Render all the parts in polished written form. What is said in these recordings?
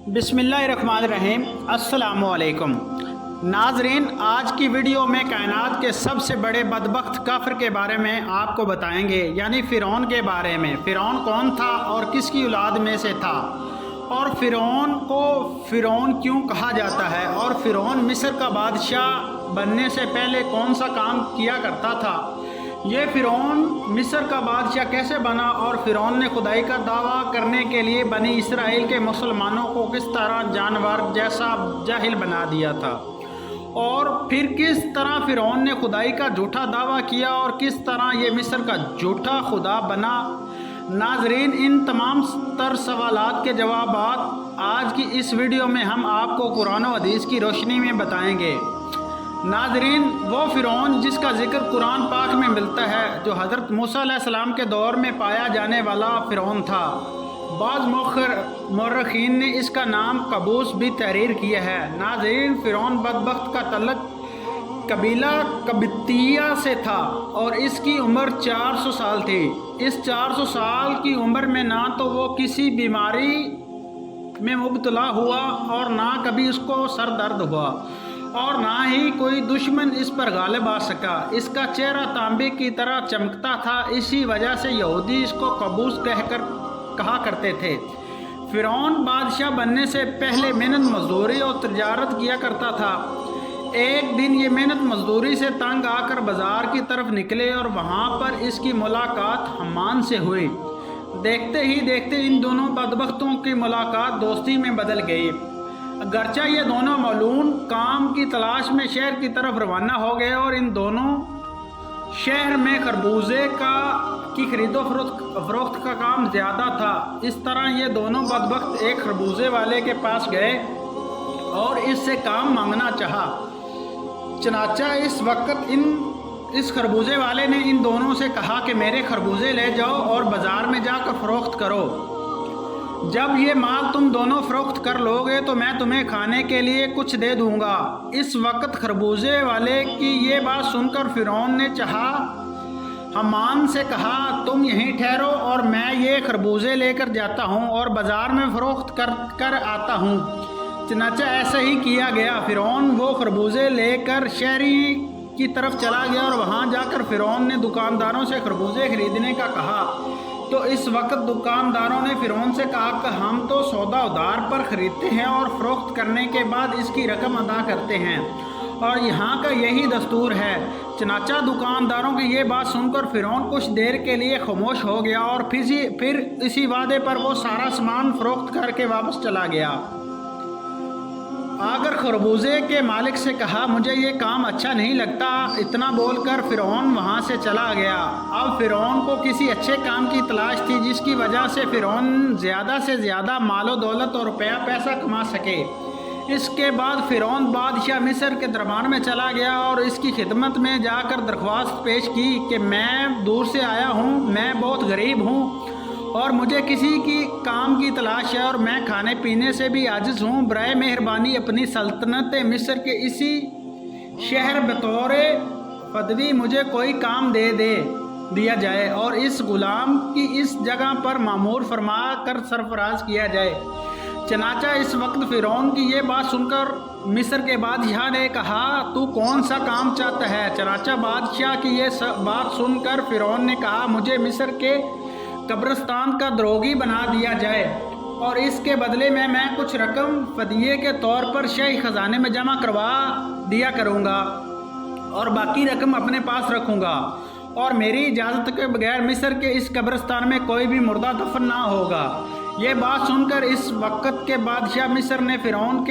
बिस्मिल्लाहिर्रहमानिर्रहीम। अस्सलामुअलैकुम नाजरीन, आज की वीडियो में कायनात के सबसे बड़े बदबख्त काफिर के बारे में आपको बताएंगे, यानी फ़िरौन के बारे में। फ़िरौन कौन था और किसकी औलाद में से था, और फ़िरौन को फ़िरौन क्यों कहा जाता है, और फ़िरौन मिस्र का बादशाह बनने से पहले कौन सा काम किया करता था। ये फ़िरौन मिस्र का बादशाह कैसे बना, और फ़िरौन ने खुदाई का दावा करने के लिए बनी इसराइल के मुसलमानों को किस तरह जानवर जैसा जाहिल बना दिया था, और फिर किस तरह फ़िरौन ने खुदाई का झूठा दावा किया और किस तरह ये मिस्र का झूठा खुदा बना। नाजरीन, इन तमाम तर सवालात के जवाब आज की इस वीडियो में हम आपको कुरान और हदीस की रोशनी में बताएंगे। नाजरीन, वो फ़िरौन जिसका जिक्र कुरान पाक में मिलता है, जो हज़रत मूसा अलैहिस्सलाम के दौर में पाया जाने वाला फ़िरौन था। बाज़ मुर्रखीन ने इसका नाम कबूस भी तहरीर किया है। नाजरीन, फ़िरौन बदबख्त का तल्लुक कबीला कबितिया से था और इसकी उम्र 400 साल थी। इस 400 साल की उम्र में ना तो वो किसी बीमारी में मुब्तला हुआ और ना कभी उसको सर दर्द हुआ, और ना ही कोई दुश्मन इस पर गालिब आ सका। इसका चेहरा तांबे की तरह चमकता था, इसी वजह से यहूदी इसको कबूस कहकर कहा करते थे। फ़िरौन बादशाह बनने से पहले मेहनत मजदूरी और तिजारत किया करता था। एक दिन ये मेहनत मजदूरी से तंग आकर बाज़ार की तरफ निकले और वहाँ पर इसकी मुलाकात हम्मान से हुई। देखते ही देखते इन दोनों बदबख्तों की मुलाकात दोस्ती में बदल गई। अगरचा ये दोनों मालूम काम की तलाश में शहर की तरफ रवाना हो गए, और इन दोनों शहर में खरबूजे की खरीदो फरोख्त का काम ज़्यादा था। इस तरह ये दोनों बदबख्त एक खरबूजे वाले के पास गए और इससे काम मांगना चाहा। चनाचा इस वक्त इस खरबूजे वाले ने इन दोनों से कहा कि मेरे खरबूजे ले जाओ और बाज़ार में जाकर फ़रोख्त करो। जब ये माल तुम दोनों फ़रोख्त कर लोगे तो मैं तुम्हें खाने के लिए कुछ दे दूंगा। इस वक्त खरबूजे वाले की ये बात सुनकर फ़िरौन ने हम्मान से कहा, तुम यहीं ठहरो और मैं ये खरबूजे लेकर जाता हूँ और बाज़ार में फ़रोख्त कर आता हूँ। चनाचा ऐसा ही किया गया। फ़िरौन वो खरबूजे लेकर शहरी की तरफ चला गया और वहाँ जाकर फ़िरौन ने दुकानदारों से खरबूजे खरीदने का कहा। तो इस वक्त दुकानदारों ने फ़िरौन से कहा कि हम तो सौदा उधार पर ख़रीदते हैं और फ़रोख्त करने के बाद इसकी रकम अदा करते हैं, और यहाँ का यही दस्तूर है। चनाचा दुकानदारों की ये बात सुनकर फ़िरौन कुछ देर के लिए खामोश हो गया और फिर इसी वादे पर वो सारा सामान फ़रोख्त करके वापस चला गया। आकर खरबूजे के मालिक से कहा, मुझे ये काम अच्छा नहीं लगता। इतना बोलकर फ़िरौन वहाँ से चला गया। अब फ़िरौन को किसी अच्छे काम की तलाश थी जिसकी वजह से फ़िरौन ज़्यादा से ज़्यादा मालो दौलत और पैसा कमा सके। इसके बाद फ़िरौन बादशाह मिस्र के दरबार में चला गया और इसकी खिदमत में जाकर दरख्वास्त पेश की कि मैं दूर से आया हूँ, मैं बहुत गरीब हूँ और मुझे किसी की काम की तलाश है, और मैं खाने पीने से भी आजिज़ हूँ। बराए मेहरबानी अपनी सल्तनत मिस्र के इसी शहर बतौर पदवी मुझे कोई काम दिया जाए और इस गुलाम की इस जगह पर मामूर फरमा कर सरफराज किया जाए। चनाचा इस वक्त फ़िरौन की ये बात सुनकर मिस्र के बादशाह ने कहा, तू कौन सा काम चाहता है। चनाचा बादशाह की ये बात सुनकर फ़िरौन ने कहा, मुझे मिस्र के कब्रिस्तान का द्रोगी बना दिया जाए और इसके बदले में मैं कुछ रकम फदिये के तौर पर शाही ख़जाने में जमा करवा दिया करूँगा और बाकी रकम अपने पास रखूँगा, और मेरी इजाज़त के बगैर मिस्र के इस कब्रिस्तान में कोई भी मुर्दा दफन ना होगा। ये बात सुनकर इस वक्त के बादशाह मिस्र ने फ़िरौन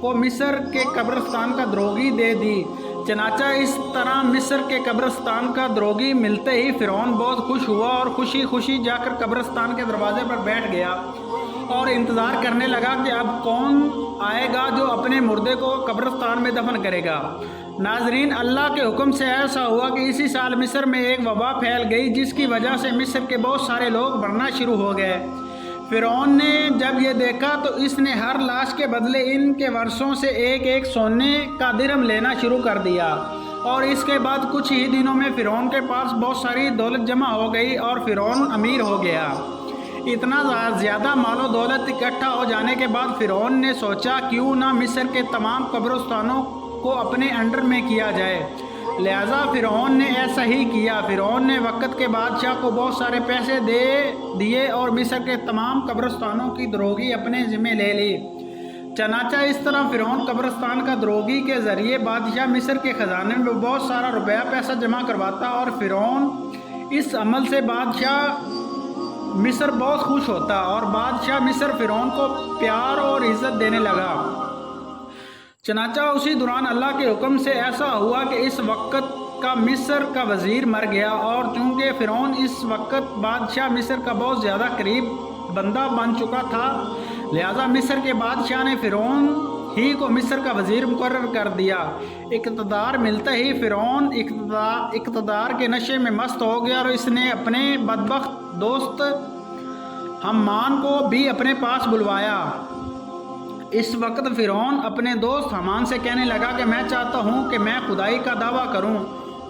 को मिस्र के कब्रिस्तान का द्रोगी दे दी। चनाचा इस तरह मिस्र के कब्रिस्तान का द्रोगी मिलते ही फ़िरौन बहुत खुश हुआ और खुशी खुशी जाकर कब्रिस्तान के दरवाजे पर बैठ गया और इंतज़ार करने लगा कि अब कौन आएगा जो अपने मुर्दे को कब्रिस्तान में दफन करेगा। नाजरीन, अल्लाह के हुक्म से ऐसा हुआ कि इसी साल मिस्र में एक वबा फैल गई जिसकी वजह से मिस्र के बहुत सारे लोग मरना शुरू हो गए। फ़िरौन ने जब ये देखा तो इसने हर लाश के बदले इनके वर्षों से एक एक सोने का दिरहम लेना शुरू कर दिया, और इसके बाद कुछ ही दिनों में फ़िरौन के पास बहुत सारी दौलत जमा हो गई और फ़िरौन अमीर हो गया। इतना ज़्यादा मालो दौलत इकट्ठा हो जाने के बाद फ़िरौन ने सोचा क्यों ना मिस्र के तमाम कब्रिस्तानों को अपने अंडर में किया जाए। लिहाजा फ़िरौन ने ऐसा ही किया। फ़िरौन ने वक्त के बादशाह को बहुत सारे पैसे दे दिए और मिस्र के तमाम कब्रिस्तानों की दरोगी अपने ज़िम्मे ले ली। चनाचा इस तरह फ़िरौन कब्रिस्तान का दरोगी के ज़रिए बादशाह मिस्र के ख़जाने में बहुत सारा रुपया पैसा जमा करवाता और फ़िरौन इस अमल से बादशाह मिस्र बहुत खुश होता और बादशाह मिस्र फ़िरौन को प्यार और इज़्ज़त देने लगा। चनाचा उसी दौरान अल्लाह के हुक्म से ऐसा हुआ कि इस वक्त का मिस्र का वज़ीर मर गया और चूँकि फ़िरौन इस वक्त बादशाह मिस्र का बहुत ज़्यादा करीब बंदा बन चुका था, लिहाजा मिस्र के बादशाह ने फ़िरौन ही को मिस्र का वज़ीर मुकर्रर कर दिया। इक़्तिदार मिलते ही फ़िरौन इक़्तिदार के नशे में मस्त हो गया और इसने अपने बदबख्त दोस्त हम्मान को भी अपने पास बुलवाया। इस वक्त फ़िरौन अपने दोस्त हमान से कहने लगा कि मैं चाहता हूँ कि मैं खुदाई का दावा करूँ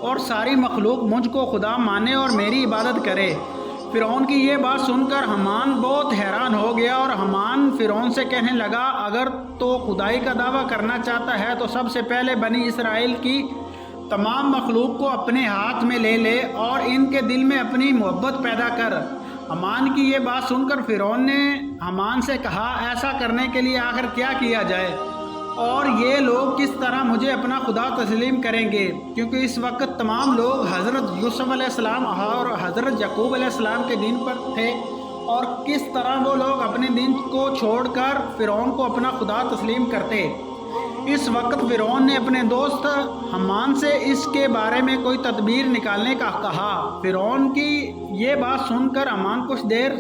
और सारी मखलूक मुझको खुदा माने और मेरी इबादत करे। फ़िरौन की ये बात सुनकर हमान बहुत हैरान हो गया और हमान फ़िरौन से कहने लगा, अगर तो खुदाई का दावा करना चाहता है तो सबसे पहले बनी इसराइल की तमाम मखलूक को अपने हाथ में ले ले और इनके दिल में अपनी मोहब्बत पैदा कर। हमान की ये बात सुनकर फ़िरौन ने हमान से कहा, ऐसा करने के लिए आखिर क्या किया जाए और ये लोग किस तरह मुझे अपना खुदा तस्लीम करेंगे, क्योंकि इस वक्त तमाम लोग हज़रत यूसुफ़ अलैहिस्सलाम और हज़रत याकूब अलैहिस्सलाम के दीन पर थे और किस तरह वो लोग अपने दीन को छोड़कर फ़िरौन को अपना खुदा तस्लीम करते। इस वक्त फ़िरौन ने अपने दोस्त हमान से इसके बारे में कोई तदबीर निकालने का कहा। फ़िरौन की ये बात सुनकर हमान कुछ देर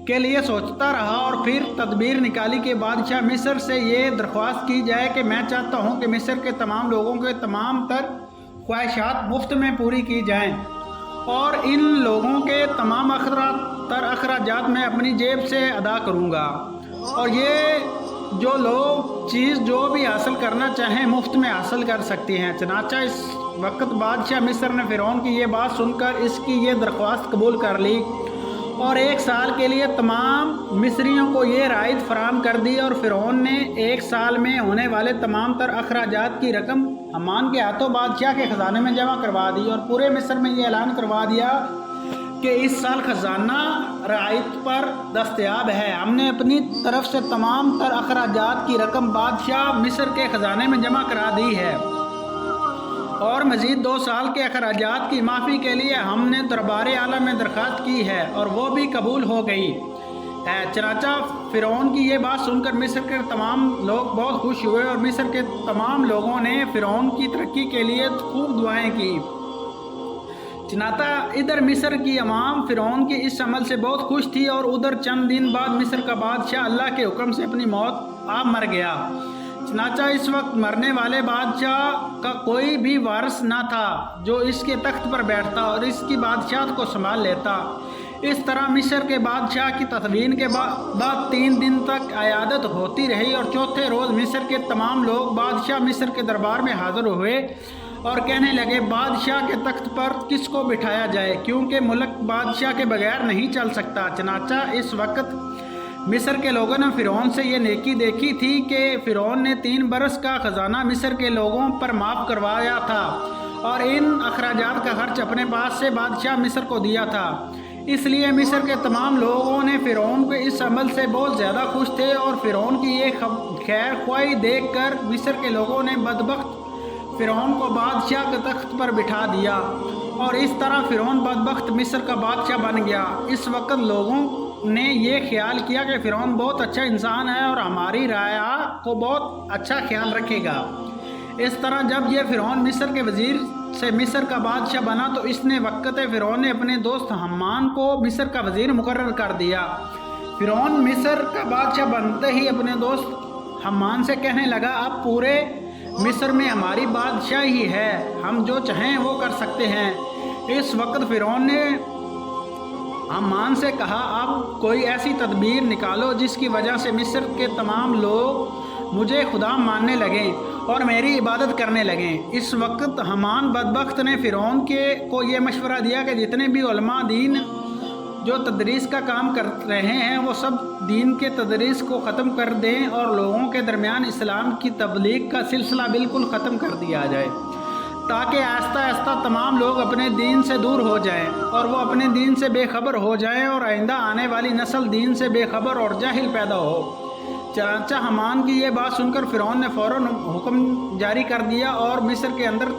के लिए सोचता रहा और फिर तदबीर निकाली कि बादशाह मिस्र से ये दरख्वास्त की जाए कि मैं चाहता हूँ कि मिस्र के तमाम लोगों के तमाम तर ख्वाहिशात मुफ्त में पूरी की जाएँ और इन लोगों के तमाम अखराजात मैं अपनी जेब से अदा करूँगा और ये जो लोग चीज़ जो भी हासिल करना चाहें मुफ्त में हासिल कर सकती हैं। चनाचा इस वक्त बादशाह मिस्र ने फ़िरौन की ये बात सुनकर इसकी ये दरख्वास्त कबूल कर ली और 1 साल के लिए तमाम मिस्रियों को ये रायत फराम कर दी और फ़िरौन ने 1 साल में होने वाले तमाम तर अखराजात की रकम हमान के हाथों बादशाह के ख़जाने में जमा करवा दी और पूरे मिस्र में ये ऐलान करवा दिया कि इस साल ख़जाना रायत पर दस्तयाब है। हमने अपनी तरफ से तमाम तर अखराजात की रकम बादशाह मिस्र के ख़जाने में जमा करा दी है और मज़ीद 2 साल के अखराजात की माफ़ी के लिए हमने दरबार आला में दरख्वास्त की है और वो भी कबूल हो गई है। चनाचा फ़िरौन की ये बात सुनकर मिस्र के तमाम लोग बहुत खुश हुए और मिस्र के तमाम लोगों ने फ़िरौन की तरक्की के लिए खूब दुआएं की। चनाता इधर मिस्र की अवाम फ़िरौन के इस अमल से बहुत खुश थी और उधर चंद दिन बाद मिस्र का बादशाह अल्लाह के हुक्म से अपनी मौत आप मर गया। चनाचा इस वक्त मरने वाले बादशाह का कोई भी वारिस ना था जो इसके तख्त पर बैठता और इसकी बादशाहत को संभाल लेता। इस तरह मिस्र के बादशाह की तस्वीन के बाद 3 दिन तक अयादत होती रही और चौथे रोज़ मिस्र के तमाम लोग बादशाह मिस्र के दरबार में हाज़िर हुए और कहने लगे, बादशाह के तख्त पर किसको बिठाया जाए, क्योंकि मुल्क बादशाह के बगैर नहीं चल सकता। चनाचा इस वक्त मिस्र के लोगों ने फ़िरौन से ये नेकी देखी थी कि फ़िरौन ने 3 बरस का ख़जाना मिस्र के लोगों पर माफ़ करवाया था और इन अखराजात का खर्च अपने पास से बादशाह मिस्र को दिया था। इसलिए मिस्र के तमाम लोगों ने फ़िरौन के इस अमल से बहुत ज़्यादा खुश थे और फ़िरौन की ये खैर ख्वाही देख कर मिस्र के लोगों ने बदबख्त फ़िरौन को बादशाह के तख्त पर बिठा दिया और इस तरह फ़िरौन बदबख्त मिस्र का बादशाह बन गया। इस वक्त लोगों ने ये ख्याल किया कि फ़िरौन बहुत अच्छा इंसान है और हमारी राया को बहुत अच्छा ख्याल रखेगा। इस तरह जब ये फ़िरौन मिस्र के वज़ीर से मिस्र का बादशाह बना तो इसने वक्त फ़िरौन ने अपने दोस्त हम्मान को मिस्र का वज़ीर मुकर्रर कर दिया। फ़िरौन मिस्र का बादशाह बनते ही अपने दोस्त हम्मान से कहने लगा, अब पूरे मिस्र में हमारी बादशाही है, हम जो चाहें वो कर सकते हैं। इस वक्त फ़िरौन ने हम्मान से कहा, अब कोई ऐसी तदबीर निकालो जिसकी वजह से मिस्र के तमाम लोग मुझे खुदा मानने लगें और मेरी इबादत करने लगें। इस वक्त हम्मान बदबख्त ने फ़िरौन को ये मशवरा दिया कि जितने भी उलमा दीन جو تدریس کا کام کر رہے ہیں وہ سب دین کے تدریس کو ختم کر دیں اور لوگوں کے درمیان اسلام کی تبلیغ کا سلسلہ بالکل ختم کر دیا جائے، تاکہ آہستہ آہستہ تمام لوگ اپنے دین سے دور ہو جائیں اور وہ اپنے دین سے بے خبر ہو جائیں اور آئندہ آنے والی نسل دین سے بے خبر اور جاہل پیدا ہو۔ چنانچہ حامان کی یہ بات سن کر فرعون نے فوراً حکم جاری کر دیا اور مصر کے اندر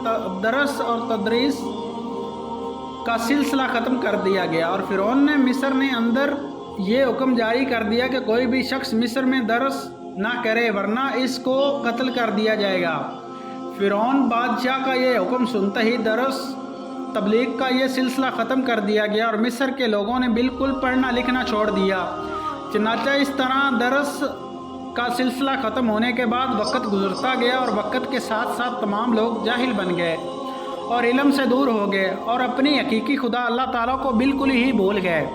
درس اور تدریس کا سلسلہ ختم کر دیا گیا، اور فرعون نے مصر نے اندر یہ حکم جاری کر دیا کہ کوئی بھی شخص مصر میں درس نہ کرے ورنہ اس کو قتل کر دیا جائے گا۔ فرعون بادشاہ کا یہ حکم سنتے ہی درس تبلیغ کا یہ سلسلہ ختم کر دیا گیا اور مصر کے لوگوں نے بالکل پڑھنا لکھنا چھوڑ دیا۔ چنانچہ اس طرح درس کا سلسلہ ختم ہونے کے بعد وقت گزرتا گیا اور وقت کے ساتھ ساتھ تمام لوگ جاہل بن گئے اور علم سے دور ہو گئے اور اپنی حقیقی خدا اللہ تعالیٰ کو بالکل ہی بھول گئے۔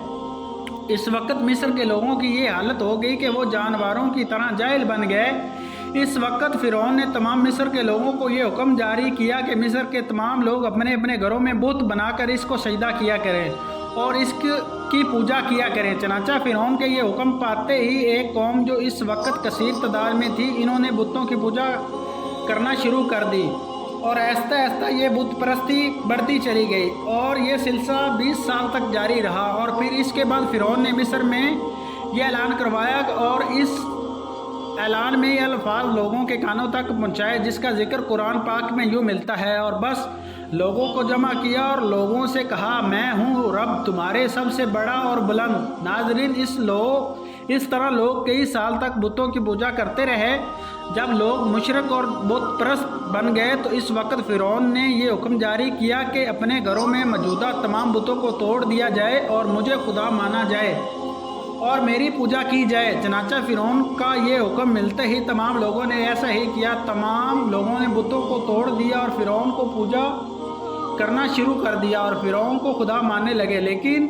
اس وقت مصر کے لوگوں کی یہ حالت ہو گئی کہ وہ جانوروں کی طرح جاہل بن گئے۔ اس وقت فرعون نے تمام مصر کے لوگوں کو یہ حکم جاری کیا کہ مصر کے تمام لوگ اپنے اپنے گھروں میں بت بنا کر اس کو سجدہ کیا کریں اور اس کی پوجا کیا کریں۔ چنانچہ فرعون کے یہ حکم پاتے ہی ایک قوم جو اس وقت کثیر تعداد میں تھی، انہوں نے بتوں کی پوجا کرنا شروع کر دی اور آہستہ آہستہ یہ بت پرستی بڑھتی چلی گئی اور یہ سلسلہ 20 سال تک جاری رہا۔ اور پھر اس کے بعد فرعون نے مصر میں یہ اعلان کروایا اور اس اعلان میں یہ الفاظ لوگوں کے کانوں تک پہنچائے جس کا ذکر قرآن پاک میں یوں ملتا ہے، اور بس لوگوں کو جمع کیا اور لوگوں سے کہا میں ہوں رب تمہارے سب سے بڑا اور بلند۔ ناظرین، اس طرح لوگ کئی سال تک بتوں کی پوجا کرتے رہے۔ جب لوگ مشرک اور بت پرست بن گئے تو اس وقت فرعون نے یہ حکم جاری کیا کہ اپنے گھروں میں موجودہ تمام بتوں کو توڑ دیا جائے اور مجھے خدا مانا جائے اور میری پوجا کی جائے۔ چنانچہ فرعون کا یہ حکم ملتے ہی تمام لوگوں نے ایسا ہی کیا۔ تمام لوگوں نے بتوں کو توڑ دیا اور فرعون کو پوجا کرنا شروع کر دیا اور فرعون کو خدا ماننے لگے، لیکن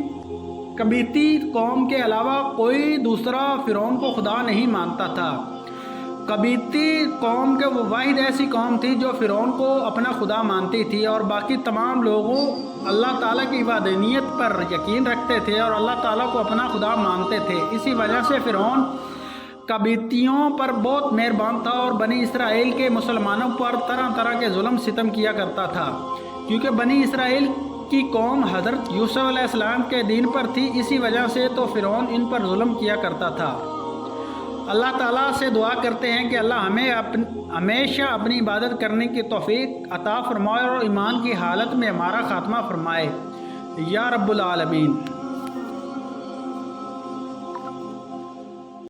قبیطی قوم کے علاوہ کوئی دوسرا فرعون کو خدا نہیں مانتا تھا۔ قبیطی قوم کے وہ واحد ایسی قوم تھی جو فرعون کو اپنا خدا مانتی تھی اور باقی تمام لوگوں اللہ تعالیٰ کی وحدانیت پر یقین رکھتے تھے اور اللہ تعالیٰ کو اپنا خدا مانتے تھے۔ اسی وجہ سے فرعون قبیطیوں پر بہت مہربان تھا اور بنی اسرائیل کے مسلمانوں پر طرح طرح کے ظلم ستم کیا کرتا تھا، کیونکہ بنی اسرائیل کی قوم حضرت یوسف علیہ السلام کے دین پر تھی، اسی وجہ سے تو فرعون ان پر ظلم کیا کرتا تھا۔ اللہ تعالیٰ سے دعا کرتے ہیں کہ اللہ ہمیں ہمیشہ اپنی عبادت کرنے کی توفیق عطا فرمائے اور ایمان کی حالت میں ہمارا خاتمہ فرمائے، یا رب العالمین۔